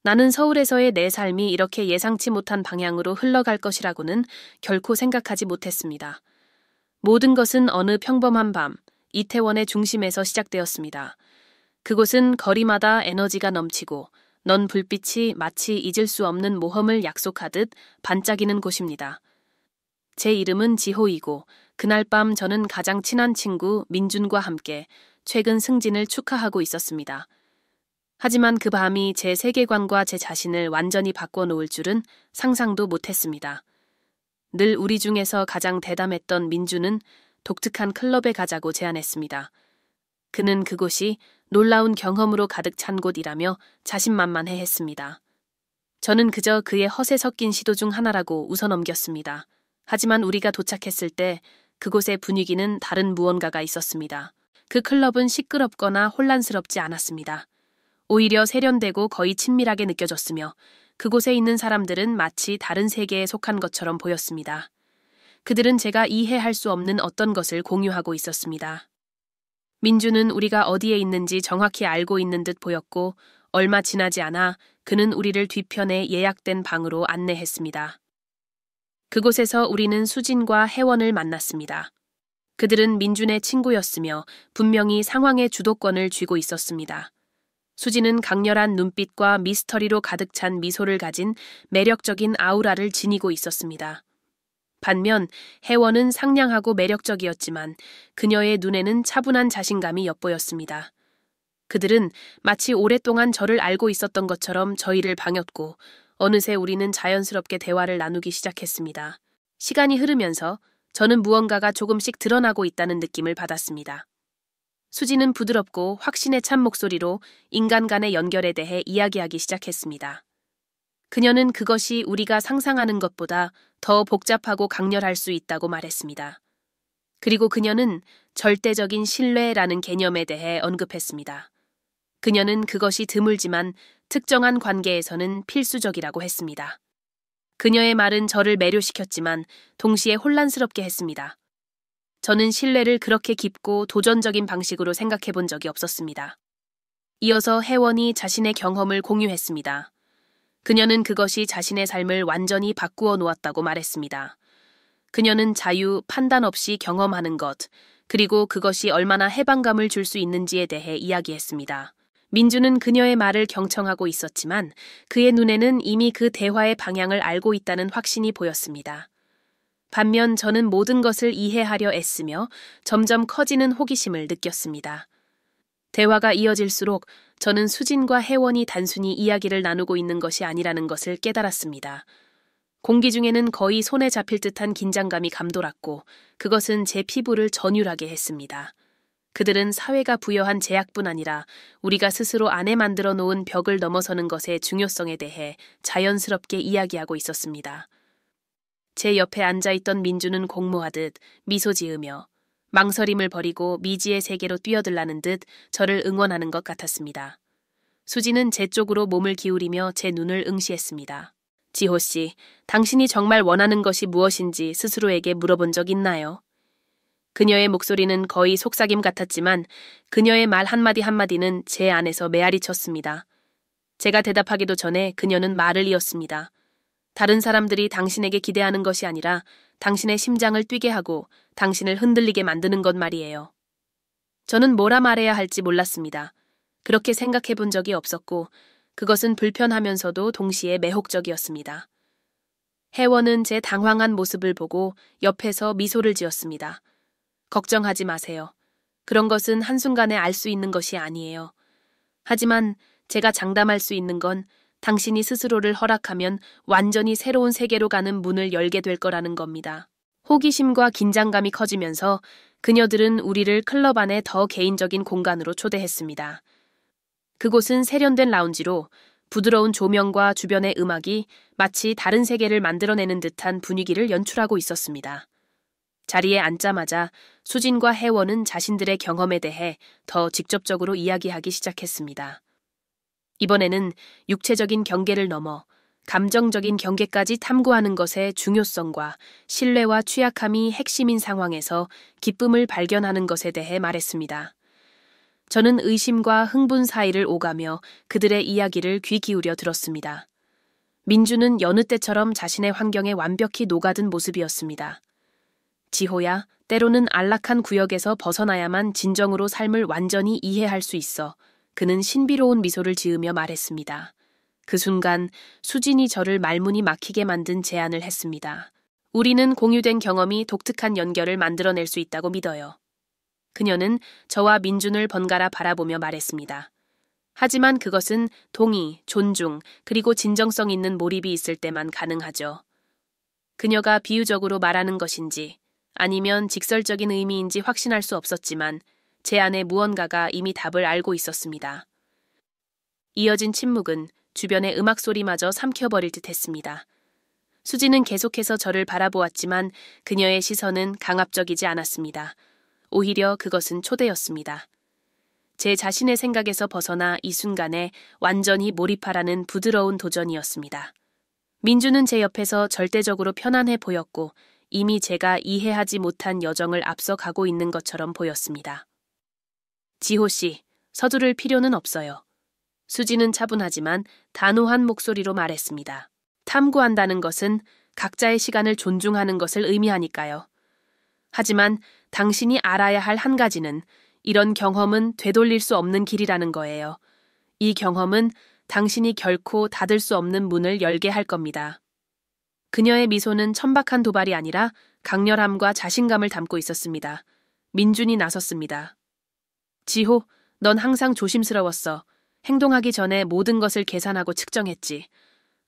나는 서울에서의 내 삶이 이렇게 예상치 못한 방향으로 흘러갈 것이라고는 결코 생각하지 못했습니다. 모든 것은 어느 평범한 밤, 이태원의 중심에서 시작되었습니다. 그곳은 거리마다 에너지가 넘치고 넌 불빛이 마치 잊을 수 없는 모험을 약속하듯 반짝이는 곳입니다. 제 이름은 지호이고 그날 밤 저는 가장 친한 친구 민준과 함께 최근 승진을 축하하고 있었습니다. 하지만 그 밤이 제 세계관과 제 자신을 완전히 바꿔놓을 줄은 상상도 못했습니다. 늘 우리 중에서 가장 대담했던 민주는 독특한 클럽에 가자고 제안했습니다. 그는 그곳이 놀라운 경험으로 가득 찬 곳이라며 자신만만해했습니다. 저는 그저 그의 허세 섞인 시도 중 하나라고 웃어넘겼습니다. 하지만 우리가 도착했을 때 그곳의 분위기는 다른 무언가가 있었습니다. 그 클럽은 시끄럽거나 혼란스럽지 않았습니다. 오히려 세련되고 거의 친밀하게 느껴졌으며 그곳에 있는 사람들은 마치 다른 세계에 속한 것처럼 보였습니다. 그들은 제가 이해할 수 없는 어떤 것을 공유하고 있었습니다. 민주는 우리가 어디에 있는지 정확히 알고 있는 듯 보였고 얼마 지나지 않아 그는 우리를 뒤편에 예약된 방으로 안내했습니다. 그곳에서 우리는 수진과 혜원을 만났습니다. 그들은 민준의 친구였으며 분명히 상황의 주도권을 쥐고 있었습니다. 수진은 강렬한 눈빛과 미스터리로 가득 찬 미소를 가진 매력적인 아우라를 지니고 있었습니다. 반면 혜원은 상냥하고 매력적이었지만 그녀의 눈에는 차분한 자신감이 엿보였습니다. 그들은 마치 오랫동안 저를 알고 있었던 것처럼 저희를 반겼고 어느새 우리는 자연스럽게 대화를 나누기 시작했습니다. 시간이 흐르면서 저는 무언가가 조금씩 드러나고 있다는 느낌을 받았습니다. 수지는 부드럽고 확신에 찬 목소리로 인간 간의 연결에 대해 이야기하기 시작했습니다. 그녀는 그것이 우리가 상상하는 것보다 더 복잡하고 강렬할 수 있다고 말했습니다. 그리고 그녀는 절대적인 신뢰라는 개념에 대해 언급했습니다. 그녀는 그것이 드물지만 특정한 관계에서는 필수적이라고 했습니다. 그녀의 말은 저를 매료시켰지만 동시에 혼란스럽게 했습니다. 저는 신뢰를 그렇게 깊고 도전적인 방식으로 생각해 본 적이 없었습니다. 이어서 혜원이 자신의 경험을 공유했습니다. 그녀는 그것이 자신의 삶을 완전히 바꾸어 놓았다고 말했습니다. 그녀는 자유, 판단 없이 경험하는 것, 그리고 그것이 얼마나 해방감을 줄 수 있는지에 대해 이야기했습니다. 민주는 그녀의 말을 경청하고 있었지만 그의 눈에는 이미 그 대화의 방향을 알고 있다는 확신이 보였습니다. 반면 저는 모든 것을 이해하려 애쓰며 점점 커지는 호기심을 느꼈습니다. 대화가 이어질수록 저는 수진과 혜원이 단순히 이야기를 나누고 있는 것이 아니라는 것을 깨달았습니다. 공기 중에는 거의 손에 잡힐 듯한 긴장감이 감돌았고 그것은 제 피부를 전율하게 했습니다. 그들은 사회가 부여한 제약뿐 아니라 우리가 스스로 안에 만들어 놓은 벽을 넘어서는 것의 중요성에 대해 자연스럽게 이야기하고 있었습니다. 제 옆에 앉아있던 민주는 공모하듯 미소 지으며 망설임을 버리고 미지의 세계로 뛰어들라는 듯 저를 응원하는 것 같았습니다. 수지는 제 쪽으로 몸을 기울이며 제 눈을 응시했습니다. 지호 씨, 당신이 정말 원하는 것이 무엇인지 스스로에게 물어본 적 있나요? 그녀의 목소리는 거의 속삭임 같았지만 그녀의 말 한마디 한마디는 제 안에서 메아리 쳤습니다. 제가 대답하기도 전에 그녀는 말을 이었습니다. 다른 사람들이 당신에게 기대하는 것이 아니라 당신의 심장을 뛰게 하고 당신을 흔들리게 만드는 것 말이에요. 저는 뭐라 말해야 할지 몰랐습니다. 그렇게 생각해 본 적이 없었고 그것은 불편하면서도 동시에 매혹적이었습니다. 혜원은 제 당황한 모습을 보고 옆에서 미소를 지었습니다. 걱정하지 마세요. 그런 것은 한순간에 알 수 있는 것이 아니에요. 하지만 제가 장담할 수 있는 건 당신이 스스로를 허락하면 완전히 새로운 세계로 가는 문을 열게 될 거라는 겁니다. 호기심과 긴장감이 커지면서 그녀들은 우리를 클럽 안에 더 개인적인 공간으로 초대했습니다. 그곳은 세련된 라운지로 부드러운 조명과 주변의 음악이 마치 다른 세계를 만들어내는 듯한 분위기를 연출하고 있었습니다. 자리에 앉자마자 수진과 혜원은 자신들의 경험에 대해 더 직접적으로 이야기하기 시작했습니다. 이번에는 육체적인 경계를 넘어 감정적인 경계까지 탐구하는 것의 중요성과 신뢰와 취약함이 핵심인 상황에서 기쁨을 발견하는 것에 대해 말했습니다. 저는 의심과 흥분 사이를 오가며 그들의 이야기를 귀 기울여 들었습니다. 민주는 여느 때처럼 자신의 환경에 완벽히 녹아든 모습이었습니다. 지호야, 때로는 안락한 구역에서 벗어나야만 진정으로 삶을 완전히 이해할 수 있어. 그는 신비로운 미소를 지으며 말했습니다. 그 순간 수진이 저를 말문이 막히게 만든 제안을 했습니다. 우리는 공유된 경험이 독특한 연결을 만들어낼 수 있다고 믿어요. 그녀는 저와 민준을 번갈아 바라보며 말했습니다. 하지만 그것은 동의, 존중, 그리고 진정성 있는 몰입이 있을 때만 가능하죠. 그녀가 비유적으로 말하는 것인지 아니면 직설적인 의미인지 확신할 수 없었지만 제 안에 무언가가 이미 답을 알고 있었습니다. 이어진 침묵은 주변의 음악 소리마저 삼켜버릴 듯 했습니다. 수지는 계속해서 저를 바라보았지만 그녀의 시선은 강압적이지 않았습니다. 오히려 그것은 초대였습니다. 제 자신의 생각에서 벗어나 이 순간에 완전히 몰입하라는 부드러운 도전이었습니다. 민주는 제 옆에서 절대적으로 편안해 보였고 이미 제가 이해하지 못한 여정을 앞서 가고 있는 것처럼 보였습니다. 지호 씨, 서두를 필요는 없어요. 수지는 차분하지만 단호한 목소리로 말했습니다. 탐구한다는 것은 각자의 시간을 존중하는 것을 의미하니까요. 하지만 당신이 알아야 할 한 가지는 이런 경험은 되돌릴 수 없는 길이라는 거예요. 이 경험은 당신이 결코 닫을 수 없는 문을 열게 할 겁니다. 그녀의 미소는 천박한 도발이 아니라 강렬함과 자신감을 담고 있었습니다. 민준이 나섰습니다. 지호, 넌 항상 조심스러웠어. 행동하기 전에 모든 것을 계산하고 측정했지.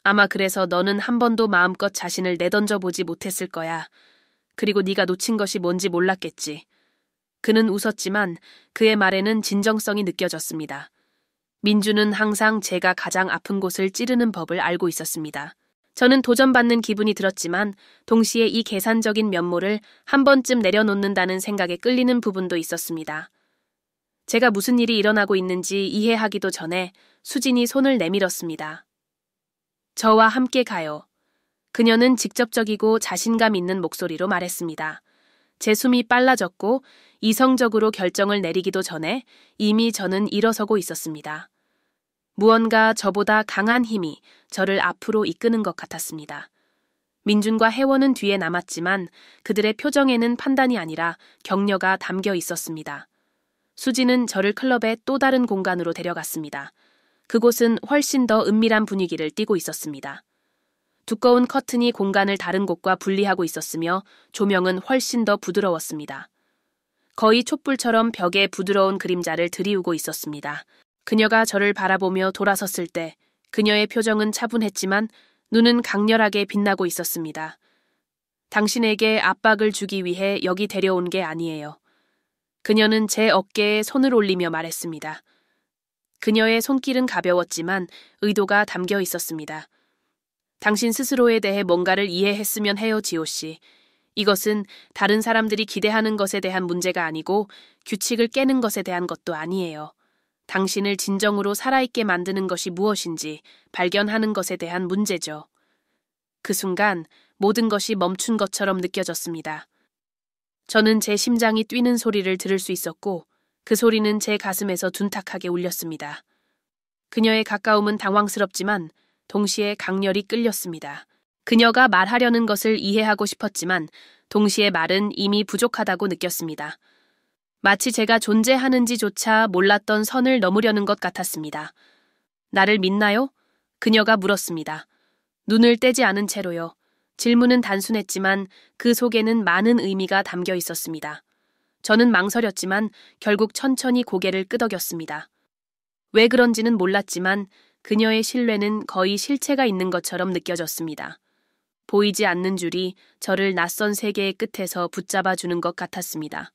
아마 그래서 너는 한 번도 마음껏 자신을 내던져 보지 못했을 거야. 그리고 네가 놓친 것이 뭔지 몰랐겠지. 그는 웃었지만 그의 말에는 진정성이 느껴졌습니다. 민주는 항상 제가 가장 아픈 곳을 찌르는 법을 알고 있었습니다. 저는 도전받는 기분이 들었지만 동시에 이 계산적인 면모를 한 번쯤 내려놓는다는 생각에 끌리는 부분도 있었습니다. 제가 무슨 일이 일어나고 있는지 이해하기도 전에 수진이 손을 내밀었습니다. 저와 함께 가요. 그녀는 직접적이고 자신감 있는 목소리로 말했습니다. 제 숨이 빨라졌고 이성적으로 결정을 내리기도 전에 이미 저는 일어서고 있었습니다. 무언가 저보다 강한 힘이 저를 앞으로 이끄는 것 같았습니다. 민준과 혜원은 뒤에 남았지만 그들의 표정에는 판단이 아니라 격려가 담겨 있었습니다. 수지는 저를 클럽의 또 다른 공간으로 데려갔습니다. 그곳은 훨씬 더 은밀한 분위기를 띠고 있었습니다. 두꺼운 커튼이 공간을 다른 곳과 분리하고 있었으며 조명은 훨씬 더 부드러웠습니다. 거의 촛불처럼 벽에 부드러운 그림자를 드리우고 있었습니다. 그녀가 저를 바라보며 돌아섰을 때 그녀의 표정은 차분했지만 눈은 강렬하게 빛나고 있었습니다. 당신에게 압박을 주기 위해 여기 데려온 게 아니에요. 그녀는 제 어깨에 손을 올리며 말했습니다. 그녀의 손길은 가벼웠지만 의도가 담겨 있었습니다. 당신 스스로에 대해 뭔가를 이해했으면 해요, 지호 씨. 이것은 다른 사람들이 기대하는 것에 대한 문제가 아니고 규칙을 깨는 것에 대한 것도 아니에요. 당신을 진정으로 살아있게 만드는 것이 무엇인지 발견하는 것에 대한 문제죠. 그 순간 모든 것이 멈춘 것처럼 느껴졌습니다. 저는 제 심장이 뛰는 소리를 들을 수 있었고 그 소리는 제 가슴에서 둔탁하게 울렸습니다. 그녀의 가까움은 당황스럽지만 동시에 강렬히 끌렸습니다. 그녀가 말하려는 것을 이해하고 싶었지만 동시에 말은 이미 부족하다고 느꼈습니다. 마치 제가 존재하는지조차 몰랐던 선을 넘으려는 것 같았습니다. 나를 믿나요? 그녀가 물었습니다. 눈을 떼지 않은 채로요. 질문은 단순했지만 그 속에는 많은 의미가 담겨 있었습니다. 저는 망설였지만 결국 천천히 고개를 끄덕였습니다. 왜 그런지는 몰랐지만 그녀의 신뢰는 거의 실체가 있는 것처럼 느껴졌습니다. 보이지 않는 줄이 저를 낯선 세계의 끝에서 붙잡아주는 것 같았습니다.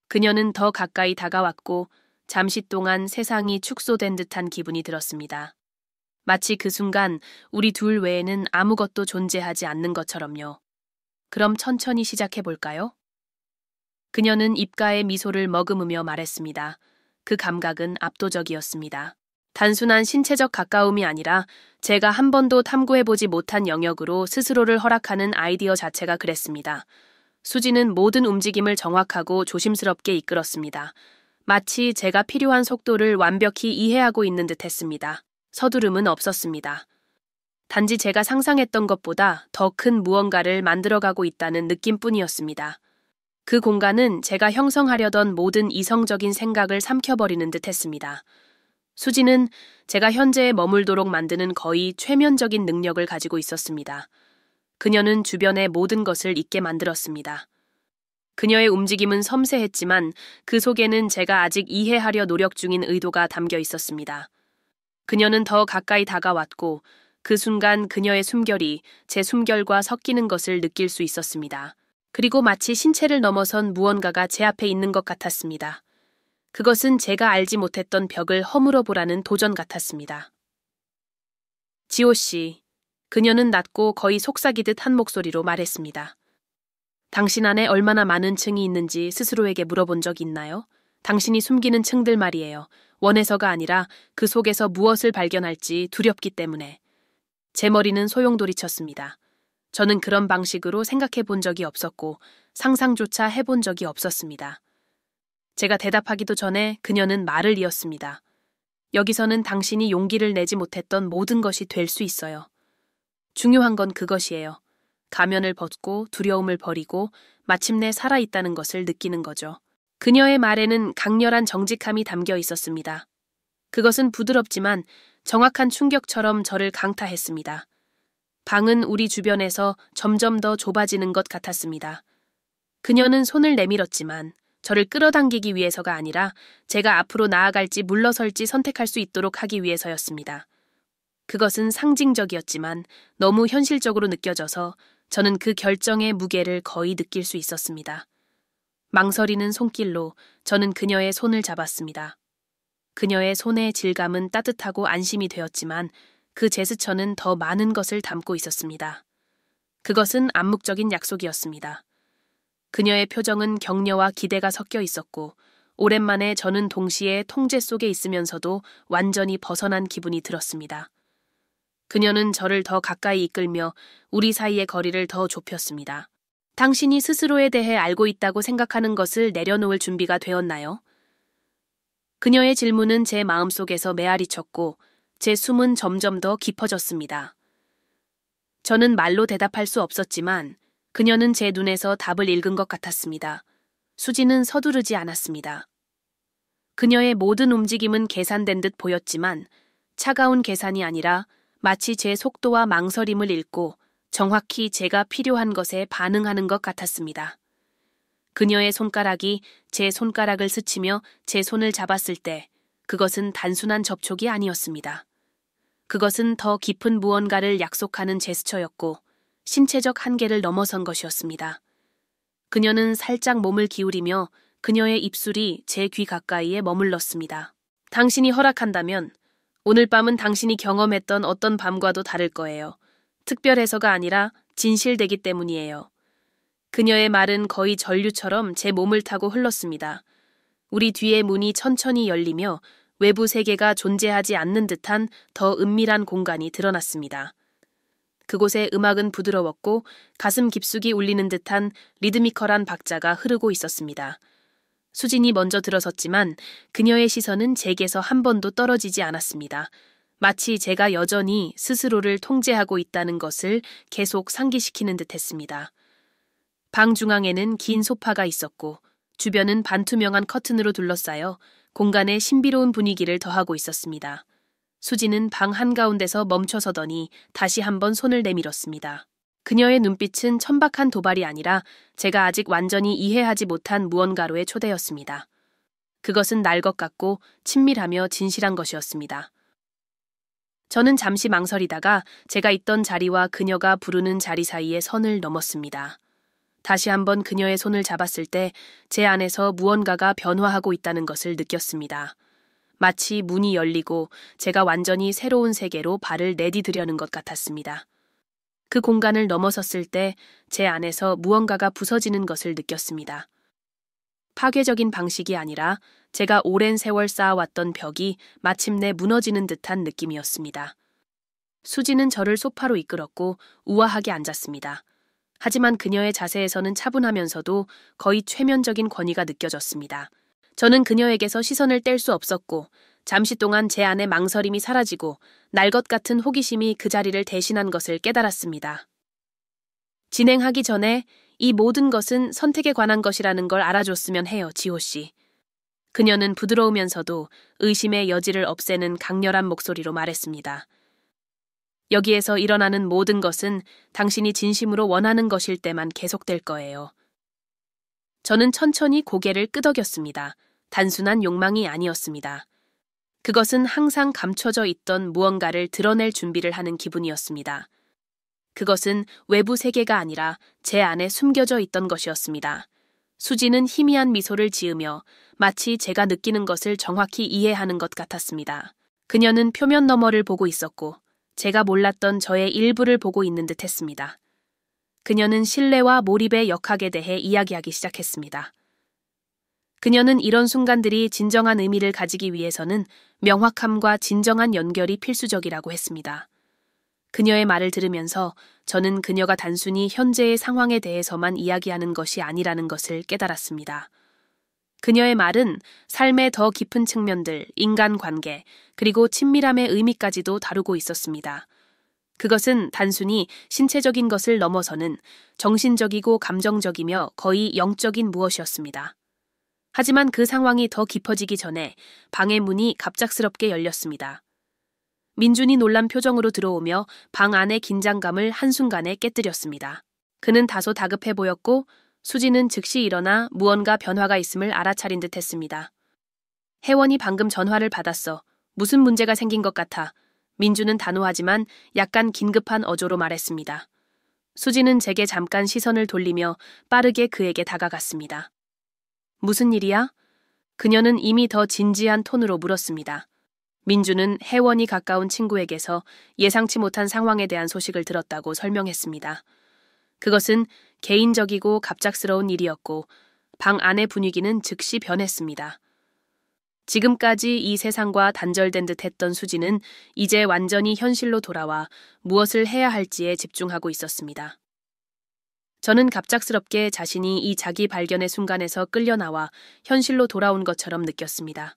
그녀는 더 가까이 다가왔고 잠시 동안 세상이 축소된 듯한 기분이 들었습니다. 마치 그 순간 우리 둘 외에는 아무것도 존재하지 않는 것처럼요. 그럼 천천히 시작해볼까요? 그녀는 입가에 미소를 머금으며 말했습니다. 그 감각은 압도적이었습니다. 단순한 신체적 가까움이 아니라 제가 한 번도 탐구해보지 못한 영역으로 스스로를 허락하는 아이디어 자체가 그랬습니다. 수지는 모든 움직임을 정확하고 조심스럽게 이끌었습니다. 마치 제가 필요한 속도를 완벽히 이해하고 있는 듯 했습니다. 서두름은 없었습니다. 단지 제가 상상했던 것보다 더 큰 무언가를 만들어가고 있다는 느낌뿐이었습니다. 그 공간은 제가 형성하려던 모든 이성적인 생각을 삼켜버리는 듯 했습니다. 수지는 제가 현재에 머물도록 만드는 거의 최면적인 능력을 가지고 있었습니다. 그녀는 주변의 모든 것을 잊게 만들었습니다. 그녀의 움직임은 섬세했지만 그 속에는 제가 아직 이해하려 노력 중인 의도가 담겨 있었습니다. 그녀는 더 가까이 다가왔고 그 순간 그녀의 숨결이 제 숨결과 섞이는 것을 느낄 수 있었습니다. 그리고 마치 신체를 넘어선 무언가가 제 앞에 있는 것 같았습니다. 그것은 제가 알지 못했던 벽을 허물어 보라는 도전 같았습니다. 지호 씨, 그녀는 낮고 거의 속삭이듯 한 목소리로 말했습니다. 당신 안에 얼마나 많은 층이 있는지 스스로에게 물어본 적 있나요? 당신이 숨기는 층들 말이에요. 원해서가 아니라 그 속에서 무엇을 발견할지 두렵기 때문에. 제 머리는 소용돌이쳤습니다. 저는 그런 방식으로 생각해 본 적이 없었고 상상조차 해본 적이 없었습니다. 제가 대답하기도 전에 그녀는 말을 이었습니다. 여기서는 당신이 용기를 내지 못했던 모든 것이 될 수 있어요. 중요한 건 그것이에요. 가면을 벗고 두려움을 버리고 마침내 살아있다는 것을 느끼는 거죠. 그녀의 말에는 강렬한 정직함이 담겨 있었습니다. 그것은 부드럽지만 정확한 충격처럼 저를 강타했습니다. 방은 우리 주변에서 점점 더 좁아지는 것 같았습니다. 그녀는 손을 내밀었지만 저를 끌어당기기 위해서가 아니라 제가 앞으로 나아갈지 물러설지 선택할 수 있도록 하기 위해서였습니다. 그것은 상징적이었지만 너무 현실적으로 느껴져서 저는 그 결정의 무게를 거의 느낄 수 있었습니다. 망설이는 손길로 저는 그녀의 손을 잡았습니다. 그녀의 손의 질감은 따뜻하고 안심이 되었지만 그 제스처는 더 많은 것을 담고 있었습니다. 그것은 암묵적인 약속이었습니다. 그녀의 표정은 격려와 기대가 섞여 있었고 오랜만에 저는 동시에 통제 속에 있으면서도 완전히 벗어난 기분이 들었습니다. 그녀는 저를 더 가까이 이끌며 우리 사이의 거리를 더 좁혔습니다. 당신이 스스로에 대해 알고 있다고 생각하는 것을 내려놓을 준비가 되었나요? 그녀의 질문은 제 마음속에서 메아리 쳤고 제 숨은 점점 더 깊어졌습니다. 저는 말로 대답할 수 없었지만 그녀는 제 눈에서 답을 읽은 것 같았습니다. 수지는 서두르지 않았습니다. 그녀의 모든 움직임은 계산된 듯 보였지만 차가운 계산이 아니라 마치 제 속도와 망설임을 읽고 정확히 제가 필요한 것에 반응하는 것 같았습니다. 그녀의 손가락이 제 손가락을 스치며 제 손을 잡았을 때 그것은 단순한 접촉이 아니었습니다. 그것은 더 깊은 무언가를 약속하는 제스처였고 신체적 한계를 넘어선 것이었습니다. 그녀는 살짝 몸을 기울이며 그녀의 입술이 제 귀 가까이에 머물렀습니다. 당신이 허락한다면 오늘 밤은 당신이 경험했던 어떤 밤과도 다를 거예요. 특별해서가 아니라 진실되기 때문이에요. 그녀의 말은 거의 전류처럼 제 몸을 타고 흘렀습니다. 우리 뒤의 문이 천천히 열리며 외부 세계가 존재하지 않는 듯한 더 은밀한 공간이 드러났습니다. 그곳의 음악은 부드러웠고 가슴 깊숙이 울리는 듯한 리드미컬한 박자가 흐르고 있었습니다. 수진이 먼저 들어섰지만 그녀의 시선은 제게서 한 번도 떨어지지 않았습니다. 마치 제가 여전히 스스로를 통제하고 있다는 것을 계속 상기시키는 듯했습니다. 방 중앙에는 긴 소파가 있었고 주변은 반투명한 커튼으로 둘러싸여 공간에 신비로운 분위기를 더하고 있었습니다. 수지는 방 한가운데서 멈춰서더니 다시 한번 손을 내밀었습니다. 그녀의 눈빛은 천박한 도발이 아니라 제가 아직 완전히 이해하지 못한 무언가로의 초대였습니다. 그것은 날 것 같고 친밀하며 진실한 것이었습니다. 저는 잠시 망설이다가 제가 있던 자리와 그녀가 부르는 자리 사이의 선을 넘었습니다. 다시 한번 그녀의 손을 잡았을 때 제 안에서 무언가가 변화하고 있다는 것을 느꼈습니다. 마치 문이 열리고 제가 완전히 새로운 세계로 발을 내디디려는 것 같았습니다. 그 공간을 넘어섰을 때 제 안에서 무언가가 부서지는 것을 느꼈습니다. 파괴적인 방식이 아니라 제가 오랜 세월 쌓아왔던 벽이 마침내 무너지는 듯한 느낌이었습니다. 수지는 저를 소파로 이끌었고 우아하게 앉았습니다. 하지만 그녀의 자세에서는 차분하면서도 거의 최면적인 권위가 느껴졌습니다. 저는 그녀에게서 시선을 뗄 수 없었고 잠시 동안 제 안의 망설임이 사라지고 날 것 같은 호기심이 그 자리를 대신한 것을 깨달았습니다. 진행하기 전에 이 모든 것은 선택에 관한 것이라는 걸 알아줬으면 해요, 지호 씨. 그녀는 부드러우면서도 의심의 여지를 없애는 강렬한 목소리로 말했습니다. 여기에서 일어나는 모든 것은 당신이 진심으로 원하는 것일 때만 계속될 거예요. 저는 천천히 고개를 끄덕였습니다. 단순한 욕망이 아니었습니다. 그것은 항상 감춰져 있던 무언가를 드러낼 준비를 하는 기분이었습니다. 그것은 외부 세계가 아니라 제 안에 숨겨져 있던 것이었습니다. 수지는 희미한 미소를 지으며 마치 제가 느끼는 것을 정확히 이해하는 것 같았습니다. 그녀는 표면 너머를 보고 있었고 제가 몰랐던 저의 일부를 보고 있는 듯 했습니다. 그녀는 신뢰와 몰입의 역학에 대해 이야기하기 시작했습니다. 그녀는 이런 순간들이 진정한 의미를 가지기 위해서는 명확함과 진정한 연결이 필수적이라고 했습니다. 그녀의 말을 들으면서 저는 그녀가 단순히 현재의 상황에 대해서만 이야기하는 것이 아니라는 것을 깨달았습니다. 그녀의 말은 삶의 더 깊은 측면들, 인간관계, 그리고 친밀함의 의미까지도 다루고 있었습니다. 그것은 단순히 신체적인 것을 넘어서는 정신적이고 감정적이며 거의 영적인 무엇이었습니다. 하지만 그 상황이 더 깊어지기 전에 방의 문이 갑작스럽게 열렸습니다. 민준이 놀란 표정으로 들어오며 방 안의 긴장감을 한순간에 깨뜨렸습니다. 그는 다소 다급해 보였고 수지는 즉시 일어나 무언가 변화가 있음을 알아차린 듯 했습니다. 혜원이 방금 전화를 받았어. 무슨 문제가 생긴 것 같아. 민주는 단호하지만 약간 긴급한 어조로 말했습니다. 수지는 제게 잠깐 시선을 돌리며 빠르게 그에게 다가갔습니다. 무슨 일이야? 그녀는 이미 더 진지한 톤으로 물었습니다. 민주는 혜원이 가까운 친구에게서 예상치 못한 상황에 대한 소식을 들었다고 설명했습니다. 그것은 개인적이고 갑작스러운 일이었고 방 안의 분위기는 즉시 변했습니다. 지금까지 이 세상과 단절된 듯 했던 수지는 이제 완전히 현실로 돌아와 무엇을 해야 할지에 집중하고 있었습니다. 저는 갑작스럽게 자신이 이 자기 발견의 순간에서 끌려나와 현실로 돌아온 것처럼 느꼈습니다.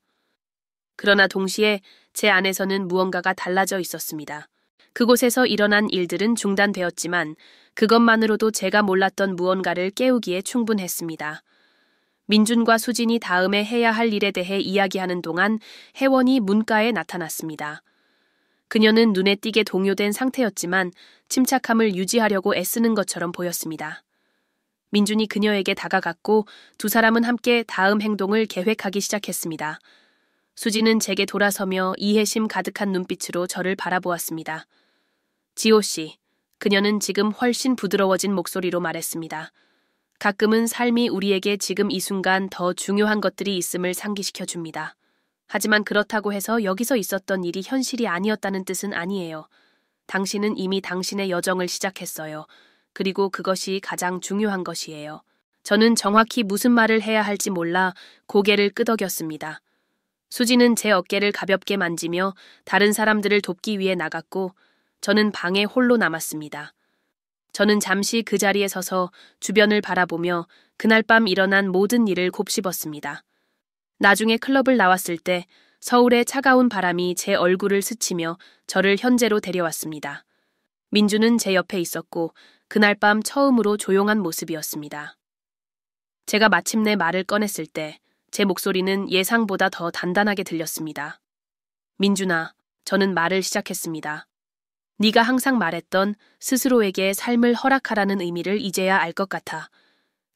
그러나 동시에 제 안에서는 무언가가 달라져 있었습니다. 그곳에서 일어난 일들은 중단되었지만 그것만으로도 제가 몰랐던 무언가를 깨우기에 충분했습니다. 민준과 수진이 다음에 해야 할 일에 대해 이야기하는 동안 혜원이 문가에 나타났습니다. 그녀는 눈에 띄게 동요된 상태였지만 침착함을 유지하려고 애쓰는 것처럼 보였습니다. 민준이 그녀에게 다가갔고 두 사람은 함께 다음 행동을 계획하기 시작했습니다. 수지는 제게 돌아서며 이해심 가득한 눈빛으로 저를 바라보았습니다. 지호 씨, 그녀는 지금 훨씬 부드러워진 목소리로 말했습니다. 가끔은 삶이 우리에게 지금 이 순간 더 중요한 것들이 있음을 상기시켜 줍니다. 하지만 그렇다고 해서 여기서 있었던 일이 현실이 아니었다는 뜻은 아니에요. 당신은 이미 당신의 여정을 시작했어요. 그리고 그것이 가장 중요한 것이에요. 저는 정확히 무슨 말을 해야 할지 몰라 고개를 끄덕였습니다. 수지는 제 어깨를 가볍게 만지며 다른 사람들을 돕기 위해 나갔고 저는 방에 홀로 남았습니다. 저는 잠시 그 자리에 서서 주변을 바라보며 그날 밤 일어난 모든 일을 곱씹었습니다. 나중에 클럽을 나왔을 때 서울의 차가운 바람이 제 얼굴을 스치며 저를 현재로 데려왔습니다. 민주는 제 옆에 있었고 그날 밤 처음으로 조용한 모습이었습니다. 제가 마침내 말을 꺼냈을 때 제 목소리는 예상보다 더 단단하게 들렸습니다. 민준아, 저는 말을 시작했습니다. 네가 항상 말했던 스스로에게 삶을 허락하라는 의미를 이제야 알 것 같아.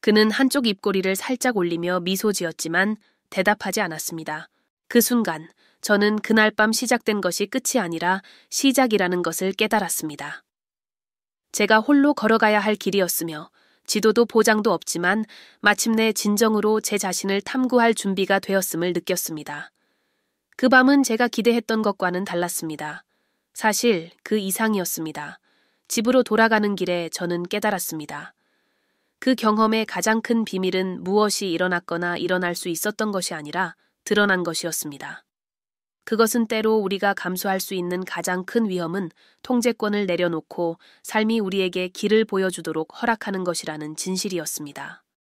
그는 한쪽 입꼬리를 살짝 올리며 미소 지었지만 대답하지 않았습니다. 그 순간 저는 그날 밤 시작된 것이 끝이 아니라 시작이라는 것을 깨달았습니다. 제가 홀로 걸어가야 할 길이었으며 지도도 보장도 없지만 마침내 진정으로 제 자신을 탐구할 준비가 되었음을 느꼈습니다. 그 밤은 제가 기대했던 것과는 달랐습니다. 사실 그 이상이었습니다. 집으로 돌아가는 길에 저는 깨달았습니다. 그 경험의 가장 큰 비밀은 무엇이 일어났거나 일어날 수 있었던 것이 아니라 드러난 것이었습니다. 그것은 때로 우리가 감수할 수 있는 가장 큰 위험은 통제권을 내려놓고 삶이 우리에게 길을 보여주도록 허락하는 것이라는 진실이었습니다.